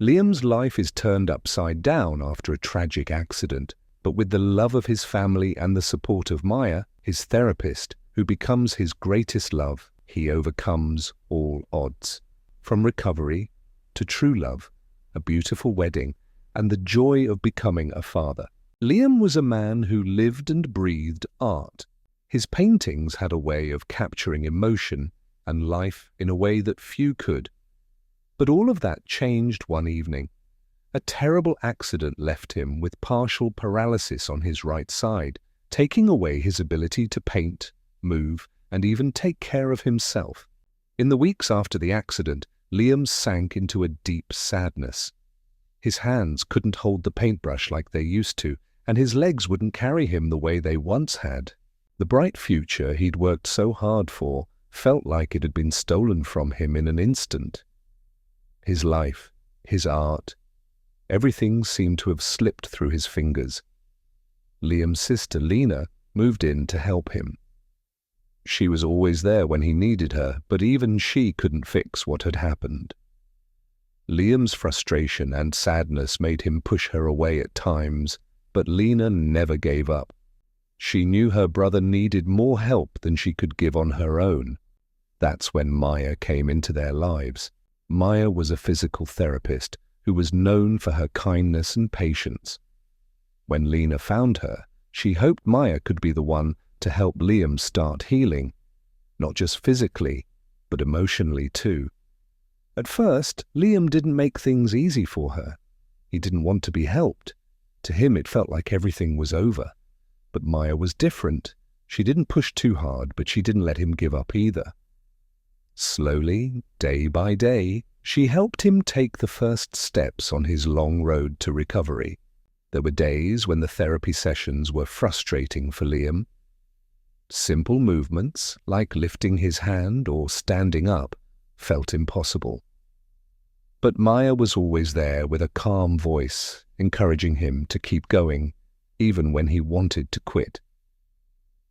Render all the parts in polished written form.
Liam's life is turned upside down after a tragic accident, but with the love of his family and the support of Maya, his therapist, who becomes his greatest love, he overcomes all odds. From recovery to true love, a beautiful wedding, and the joy of becoming a father. Liam was a man who lived and breathed art. His paintings had a way of capturing emotion and life in a way that few could. But all of that changed one evening. A terrible accident left him with partial paralysis on his right side, taking away his ability to paint, move, and even take care of himself. In the weeks after the accident, Liam sank into a deep sadness. His hands couldn't hold the paintbrush like they used to, and his legs wouldn't carry him the way they once had. The bright future he'd worked so hard for felt like it had been stolen from him in an instant. His life, his art, everything seemed to have slipped through his fingers. Liam's sister, Lena, moved in to help him. She was always there when he needed her, but even she couldn't fix what had happened. Liam's frustration and sadness made him push her away at times, but Lena never gave up. She knew her brother needed more help than she could give on her own. That's when Maya came into their lives. Maya was a physical therapist who was known for her kindness and patience. When Lena found her, she hoped Maya could be the one to help Liam start healing, not just physically, but emotionally too. At first, Liam didn't make things easy for her. He didn't want to be helped. To him, it felt like everything was over. But Maya was different. She didn't push too hard, but she didn't let him give up either. Slowly, day by day, she helped him take the first steps on his long road to recovery. There were days when the therapy sessions were frustrating for Liam. Simple movements, like lifting his hand or standing up, felt impossible. But Maya was always there with a calm voice, encouraging him to keep going, even when he wanted to quit.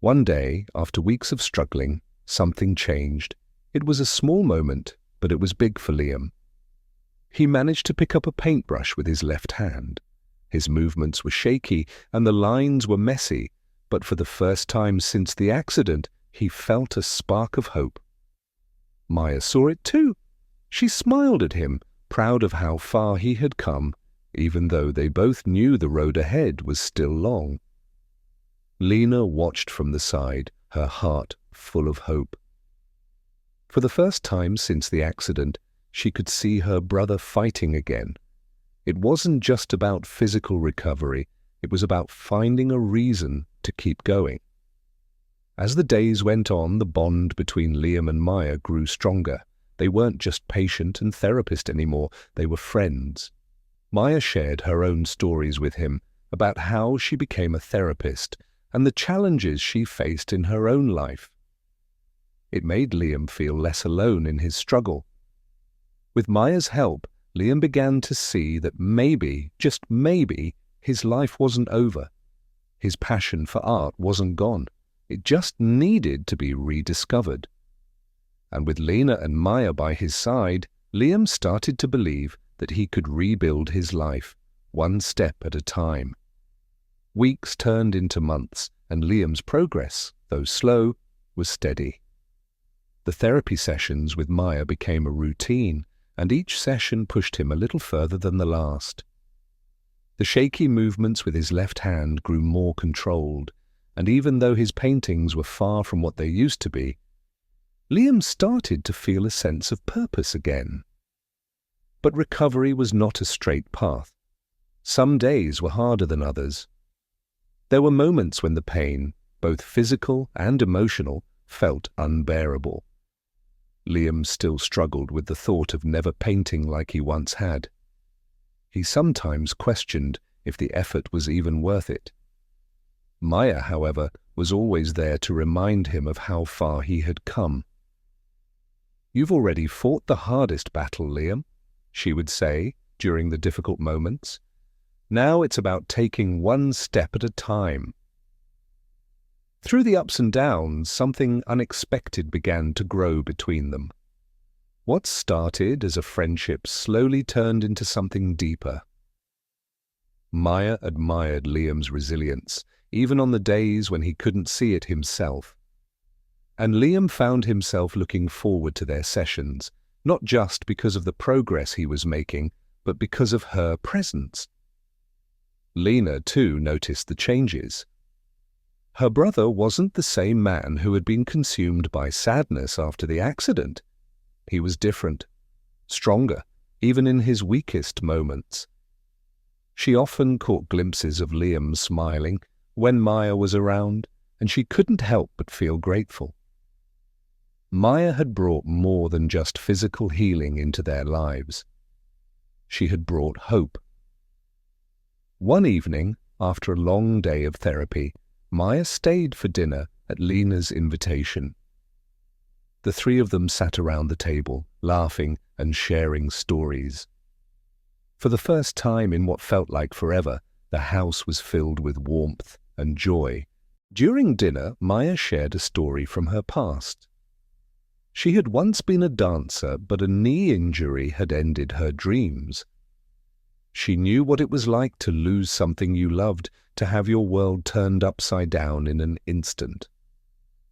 One day, after weeks of struggling, something changed. It was a small moment, but it was big for Liam. He managed to pick up a paintbrush with his left hand. His movements were shaky and the lines were messy, but for the first time since the accident, he felt a spark of hope. Maya saw it too. She smiled at him, proud of how far he had come, even though they both knew the road ahead was still long. Lena watched from the side, her heart full of hope. For the first time since the accident, she could see her brother fighting again. It wasn't just about physical recovery, it was about finding a reason to keep going. As the days went on, the bond between Liam and Maya grew stronger. They weren't just patient and therapist anymore, they were friends. Maya shared her own stories with him about how she became a therapist and the challenges she faced in her own life. It made Liam feel less alone in his struggle. With Maya's help, Liam began to see that maybe, just maybe, his life wasn't over. His passion for art wasn't gone. It just needed to be rediscovered. And with Lena and Maya by his side, Liam started to believe that he could rebuild his life, one step at a time. Weeks turned into months, and Liam's progress, though slow, was steady. The therapy sessions with Maya became a routine, and each session pushed him a little further than the last. The shaky movements with his left hand grew more controlled, and even though his paintings were far from what they used to be, Liam started to feel a sense of purpose again. But recovery was not a straight path. Some days were harder than others. There were moments when the pain, both physical and emotional, felt unbearable. Liam still struggled with the thought of never painting like he once had. He sometimes questioned if the effort was even worth it. Maya, however, was always there to remind him of how far he had come. "You've already fought the hardest battle, Liam," she would say during the difficult moments. "Now it's about taking one step at a time." Through the ups and downs, something unexpected began to grow between them. What started as a friendship slowly turned into something deeper. Maya admired Liam's resilience, even on the days when he couldn't see it himself. And Liam found himself looking forward to their sessions, not just because of the progress he was making, but because of her presence. Lena, too, noticed the changes. Her brother wasn't the same man who had been consumed by sadness after the accident. He was different, stronger, even in his weakest moments. She often caught glimpses of Liam smiling when Maya was around, and she couldn't help but feel grateful. Maya had brought more than just physical healing into their lives. She had brought hope. One evening, after a long day of therapy, Maya stayed for dinner at Lena's invitation. The three of them sat around the table, laughing and sharing stories. For the first time in what felt like forever, the house was filled with warmth and joy. During dinner, Maya shared a story from her past. She had once been a dancer, but a knee injury had ended her dreams. She knew what it was like to lose something you loved, to have your world turned upside down in an instant.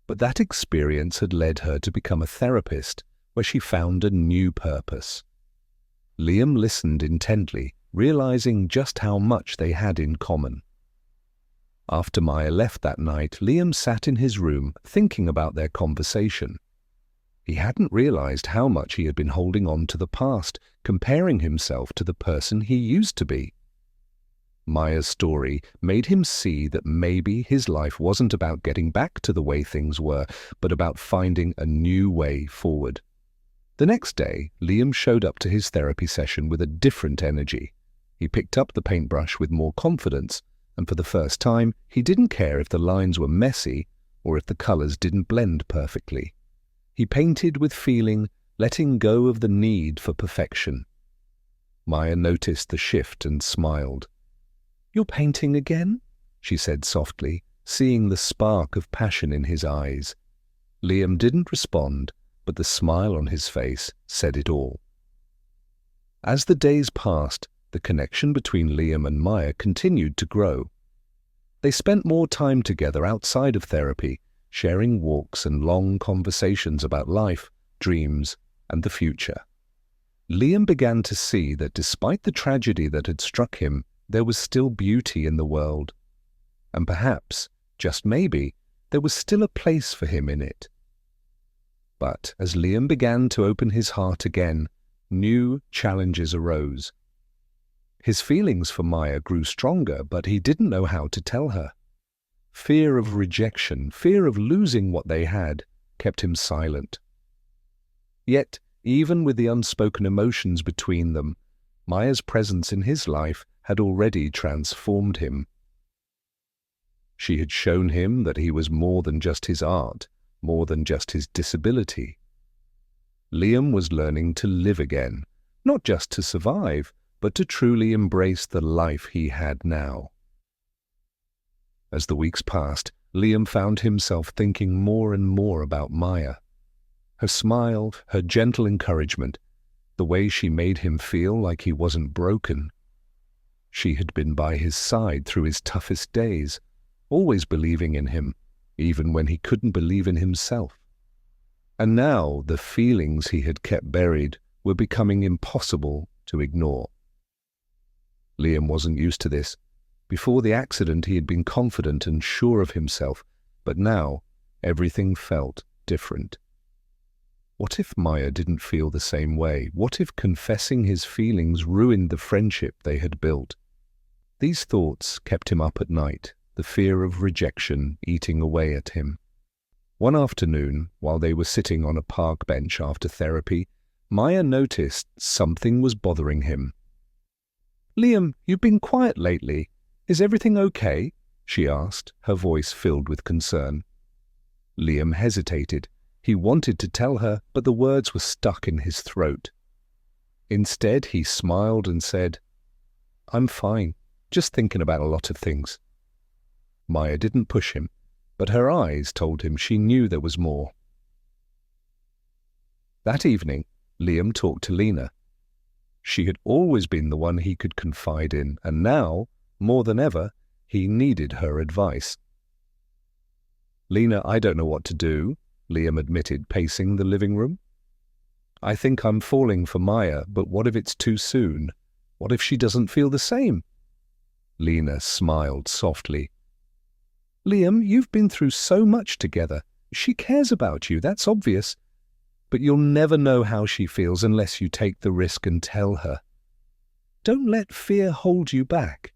But that experience had led her to become a therapist, where she found a new purpose. Liam listened intently, realizing just how much they had in common. After Maya left that night, Liam sat in his room thinking about their conversation. He hadn't realized how much he had been holding on to the past, comparing himself to the person he used to be. Maya's story made him see that maybe his life wasn't about getting back to the way things were, but about finding a new way forward. The next day, Liam showed up to his therapy session with a different energy. He picked up the paintbrush with more confidence, and for the first time, he didn't care if the lines were messy or if the colors didn't blend perfectly. He painted with feeling, letting go of the need for perfection. Maya noticed the shift and smiled. "You're painting again?" she said softly, seeing the spark of passion in his eyes. Liam didn't respond, but the smile on his face said it all. As the days passed, the connection between Liam and Maya continued to grow. They spent more time together outside of therapy, sharing walks and long conversations about life, dreams, and the future. Liam began to see that despite the tragedy that had struck him, there was still beauty in the world. And perhaps, just maybe, there was still a place for him in it. But as Liam began to open his heart again, new challenges arose. His feelings for Maya grew stronger, but he didn't know how to tell her. Fear of rejection, fear of losing what they had, kept him silent. Yet, even with the unspoken emotions between them, Maya's presence in his life had already transformed him. She had shown him that he was more than just his art, more than just his disability. Liam was learning to live again, not just to survive, but to truly embrace the life he had now. As the weeks passed, Liam found himself thinking more and more about Maya. Her smile, her gentle encouragement, the way she made him feel like he wasn't broken. She had been by his side through his toughest days, always believing in him, even when he couldn't believe in himself. And now the feelings he had kept buried were becoming impossible to ignore. Liam wasn't used to this. Before the accident, he had been confident and sure of himself, but now everything felt different. What if Maya didn't feel the same way? What if confessing his feelings ruined the friendship they had built? These thoughts kept him up at night, the fear of rejection eating away at him. One afternoon, while they were sitting on a park bench after therapy, Maya noticed something was bothering him. "Liam, you've been quiet lately. Is everything okay?" she asked, her voice filled with concern. Liam hesitated. He wanted to tell her, but the words were stuck in his throat. Instead, he smiled and said, "I'm fine, just thinking about a lot of things." Maya didn't push him, but her eyes told him she knew there was more. That evening, Liam talked to Lena. She had always been the one he could confide in, and now, more than ever, he needed her advice. "Lena, I don't know what to do," Liam admitted, pacing the living room. "I think I'm falling for Maya, but what if it's too soon? What if she doesn't feel the same?" Lena smiled softly. "Liam, you've been through so much together. She cares about you, that's obvious. But you'll never know how she feels unless you take the risk and tell her. Don't let fear hold you back."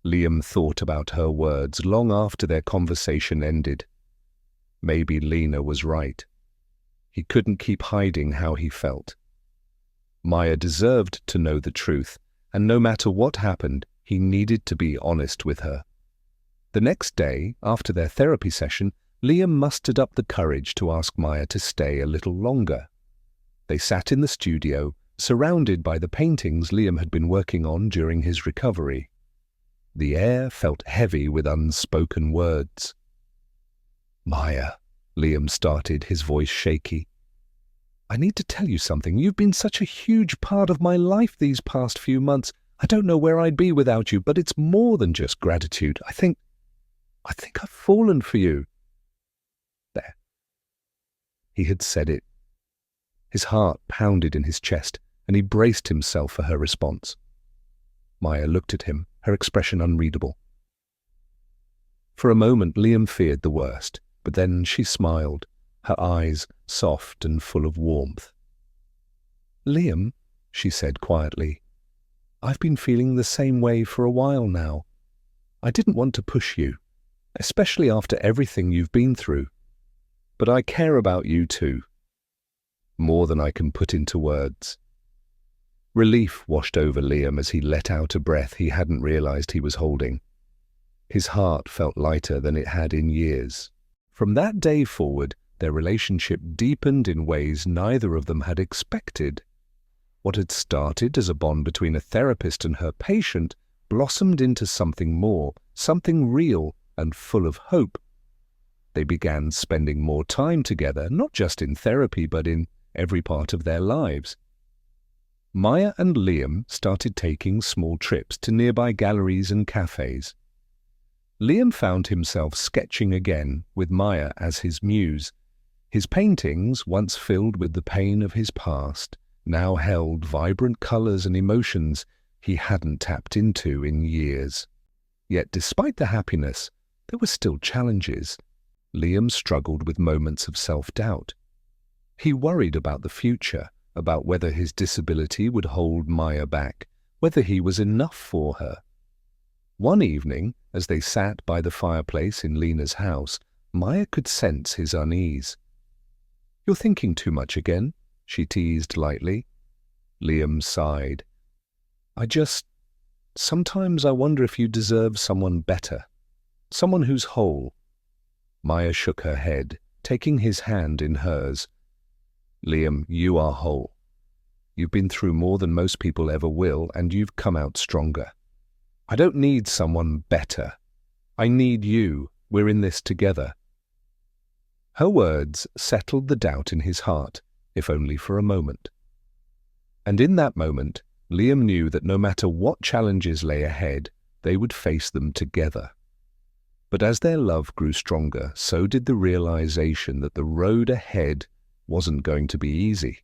Liam thought about her words long after their conversation ended. Maybe Lena was right. He couldn't keep hiding how he felt. Maya deserved to know the truth, and no matter what happened, he needed to be honest with her. The next day, after their therapy session, Liam mustered up the courage to ask Maya to stay a little longer. They sat in the studio, surrounded by the paintings Liam had been working on during his recovery. The air felt heavy with unspoken words. "Maya," Liam started, his voice shaky. "I need to tell you something. You've been such a huge part of my life these past few months. I don't know where I'd be without you, but it's more than just gratitude. I think I've fallen for you." There. He had said it. His heart pounded in his chest, and he braced himself for her response. Maya looked at him, her expression unreadable. For a moment, Liam feared the worst, but then she smiled, her eyes soft and full of warmth. "Liam," she said quietly, "I've been feeling the same way for a while now. I didn't want to push you, especially after everything you've been through. But I care about you too. More than I can put into words." Relief washed over Liam as he let out a breath he hadn't realized he was holding. His heart felt lighter than it had in years. From that day forward, their relationship deepened in ways neither of them had expected. What had started as a bond between a therapist and her patient blossomed into something more, something real and full of hope. They began spending more time together, not just in therapy, but in every part of their lives. Maya and Liam started taking small trips to nearby galleries and cafes. Liam found himself sketching again, with Maya as his muse. His paintings, once filled with the pain of his past, now held vibrant colors and emotions he hadn't tapped into in years. Yet despite the happiness, there were still challenges. Liam struggled with moments of self-doubt. He worried about the future, about whether his disability would hold Maya back, whether he was enough for her. One evening, as they sat by the fireplace in Lena's house, Maya could sense his unease. "You're thinking too much again," she teased lightly. Liam sighed. Sometimes I wonder if you deserve someone better, someone who's whole." Maya shook her head, taking his hand in hers. "Liam, you are whole. You've been through more than most people ever will, and you've come out stronger. I don't need someone better. I need you. We're in this together." Her words settled the doubt in his heart, if only for a moment. And in that moment, Liam knew that no matter what challenges lay ahead, they would face them together. But as their love grew stronger, so did the realization that the road ahead wasn't going to be easy.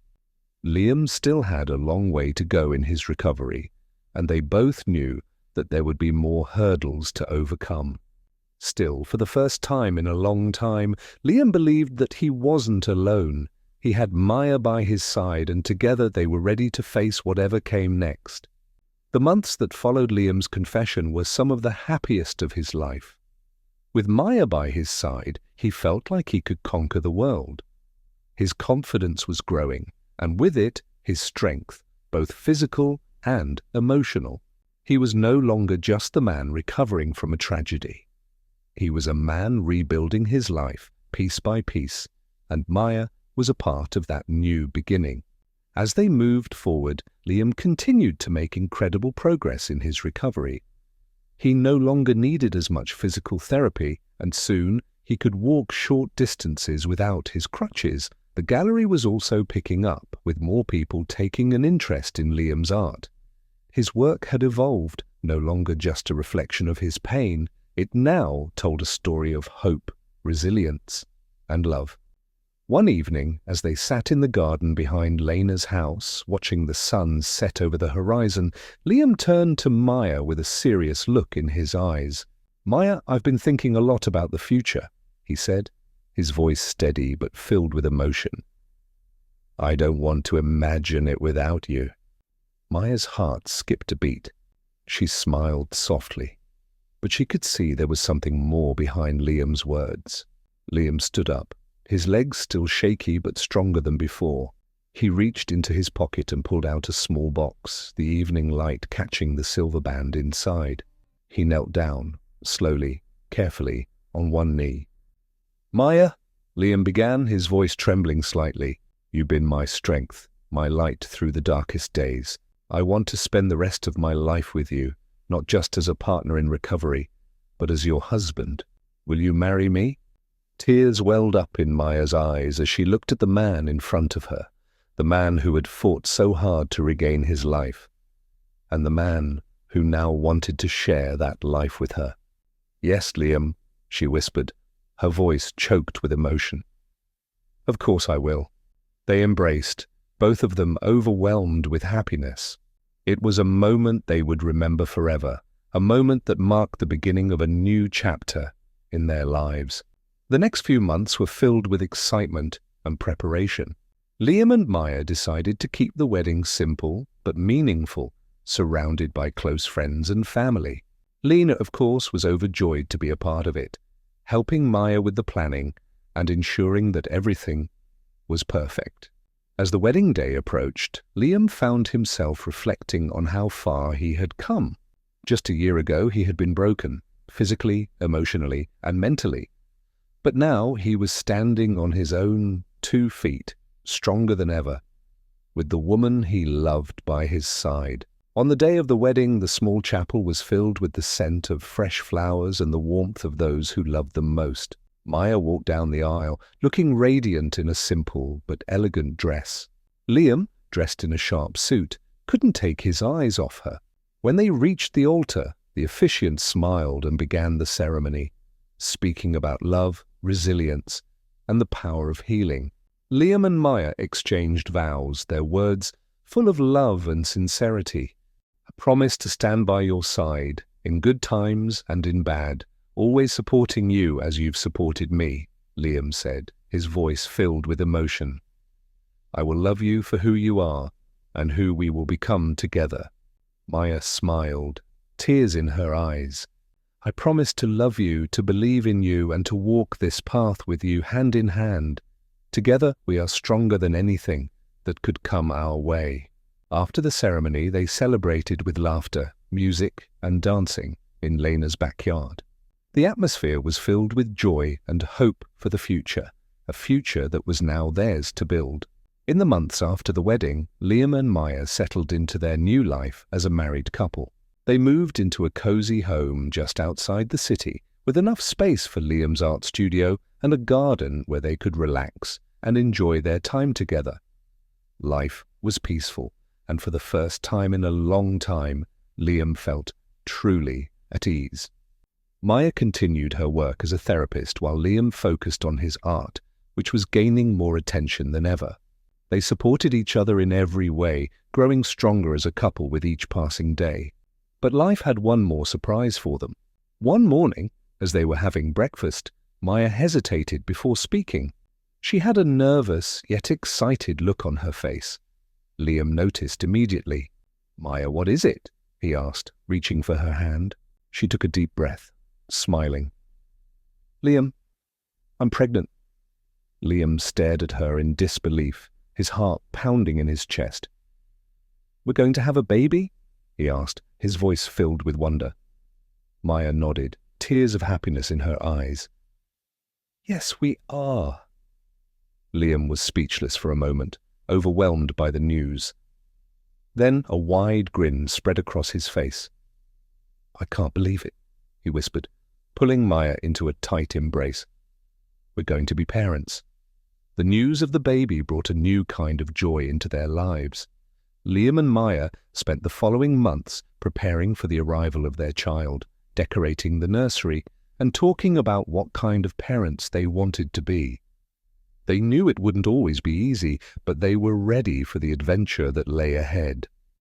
Liam still had a long way to go in his recovery, and they both knew that there would be more hurdles to overcome. Still, for the first time in a long time, Liam believed that he wasn't alone. He had Maya by his side, and together they were ready to face whatever came next. The months that followed Liam's confession were some of the happiest of his life. With Maya by his side, he felt like he could conquer the world. His confidence was growing, and with it, his strength, both physical and emotional. He was no longer just the man recovering from a tragedy. He was a man rebuilding his life, piece by piece, and Maya was a part of that new beginning. As they moved forward, Liam continued to make incredible progress in his recovery. He no longer needed as much physical therapy, and soon he could walk short distances without his crutches, The gallery was also picking up, with more people taking an interest in Liam's art. His work had evolved, no longer just a reflection of his pain. It now told a story of hope, resilience, and love. One evening, as they sat in the garden behind Lena's house, watching the sun set over the horizon, Liam turned to Maya with a serious look in his eyes. "Maya, I've been thinking a lot about the future," he said, his voice steady but filled with emotion. "I don't want to imagine it without you." Maya's heart skipped a beat. She smiled softly, but she could see there was something more behind Liam's words. Liam stood up, his legs still shaky but stronger than before. He reached into his pocket and pulled out a small box, the evening light catching the silver band inside. He knelt down, slowly, carefully, on one knee. "Maya," Liam began, his voice trembling slightly, "you've been my strength, my light through the darkest days. I want to spend the rest of my life with you, not just as a partner in recovery, but as your husband. Will you marry me?" Tears welled up in Maya's eyes as she looked at the man in front of her, the man who had fought so hard to regain his life, and the man who now wanted to share that life with her. "Yes, Liam," she whispered, her voice choked with emotion. "Of course I will." They embraced, both of them overwhelmed with happiness. It was a moment they would remember forever, a moment that marked the beginning of a new chapter in their lives. The next few months were filled with excitement and preparation. Liam and Maya decided to keep the wedding simple but meaningful, surrounded by close friends and family. Lena, of course, was overjoyed to be a part of it, helping Maya with the planning and ensuring that everything was perfect. As the wedding day approached, Liam found himself reflecting on how far he had come. Just a year ago, he had been broken, physically, emotionally, and mentally. But now he was standing on his own 2 feet, stronger than ever, with the woman he loved by his side. On the day of the wedding, the small chapel was filled with the scent of fresh flowers and the warmth of those who loved them most. Maya walked down the aisle, looking radiant in a simple but elegant dress. Liam, dressed in a sharp suit, couldn't take his eyes off her. When they reached the altar, the officiant smiled and began the ceremony, speaking about love, resilience, and the power of healing. Liam and Maya exchanged vows, their words full of love and sincerity. "I promise to stand by your side, in good times and in bad, always supporting you as you've supported me," Liam said, his voice filled with emotion. "I will love you for who you are and who we will become together." Maya smiled, tears in her eyes. "I promise to love you, to believe in you, and to walk this path with you hand in hand. Together we are stronger than anything that could come our way." After the ceremony, they celebrated with laughter, music, and dancing in Lena's backyard. The atmosphere was filled with joy and hope for the future, a future that was now theirs to build. In the months after the wedding, Liam and Maya settled into their new life as a married couple. They moved into a cozy home just outside the city, with enough space for Liam's art studio and a garden where they could relax and enjoy their time together. Life was peaceful, and for the first time in a long time, Liam felt truly at ease. Maya continued her work as a therapist while Liam focused on his art, which was gaining more attention than ever. They supported each other in every way, growing stronger as a couple with each passing day. But life had one more surprise for them. One morning, as they were having breakfast, Maya hesitated before speaking. She had a nervous yet excited look on her face. Liam noticed immediately. "Maya, what is it?" he asked, reaching for her hand. She took a deep breath, smiling. "Liam, I'm pregnant." Liam stared at her in disbelief, his heart pounding in his chest. "We're going to have a baby?" he asked, his voice filled with wonder. Maya nodded, tears of happiness in her eyes. "Yes, we are." Liam was speechless for a moment, overwhelmed by the news. Then a wide grin spread across his face. "I can't believe it," he whispered, pulling Maya into a tight embrace. "We're going to be parents." The news of the baby brought a new kind of joy into their lives. Liam and Maya spent the following months preparing for the arrival of their child, decorating the nursery, and talking about what kind of parents they wanted to be. They knew it wouldn't always be easy, but they were ready for the adventure that lay ahead.